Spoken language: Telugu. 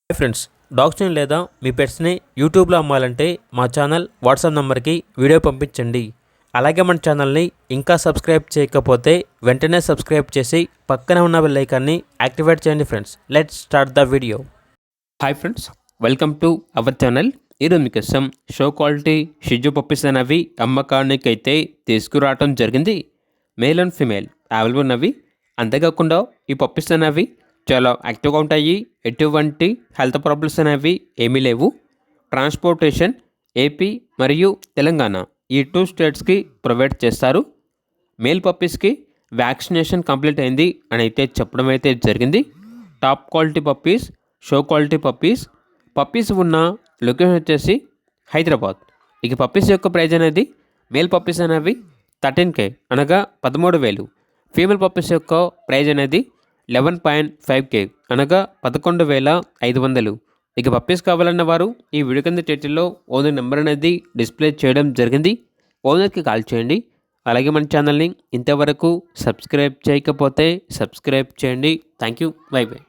హాయ్ ఫ్రెండ్స్, డాగ్స్ని లేదా మీ పెట్స్ని యూట్యూబ్లో అమ్మాలంటే మా ఛానల్ వాట్సాప్ నెంబర్కి వీడియో పంపించండి. అలాగే మన ఛానల్ని ఇంకా సబ్స్క్రైబ్ చేయకపోతే వెంటనే సబ్స్క్రైబ్ చేసి పక్కనే ఉన్న బెల్ ఐకాన్ని యాక్టివేట్ చేయండి. Friends, let's start the video. Hi friends, welcome to our channel. ఈరోజు మీకోసం షో క్వాలిటీ షిజు పప్పీస్ అనేవి అమ్మకానికి అయితే తీసుకురావడం జరిగింది. మేల్ అండ్ ఫిమేల్ అవైలబుల్ ఉన్నవి. అంతేకాకుండా ఈ పప్పీస్ అనేవి చాలా యాక్టివ్గా ఉంటాయి. ఎటువంటి హెల్త్ ప్రాబ్లమ్స్ అనేవి ఏమీ లేవు. ట్రాన్స్పోర్టేషన్ ఏపీ మరియు తెలంగాణ ఈ 2 స్టేట్స్కి ప్రొవైడ్ చేస్తారు. మేల్ పప్పీస్కి వ్యాక్సినేషన్ కంప్లీట్ అయింది అని అయితే చెప్పడం అయితే జరిగింది. Top quality puppies, show quality puppies ఉన్న లొకేషన్ వచ్చేసి హైదరాబాద్. ఇక పప్పీస్ యొక్క ప్రైజ్ అనేది మేల్ పప్పీస్ అనేవి 13K అనగా 13,000. ఫీమేల్ పప్పీస్ యొక్క ప్రైజ్ అనేది 11.5K అనగా 11,500. ఇక పప్పీస్ కావాలన్న వారు ఈ వీడియో కింద టైటిల్లో ఓనర్ నెంబర్ అనేది డిస్ప్లే చేయడం జరిగింది. ఓనర్కి కాల్ చేయండి. అలాగే మన ఛానల్ని ఇంతవరకు సబ్స్క్రైబ్ చేయకపోతే సబ్స్క్రైబ్ చేయండి. Thank you. By by.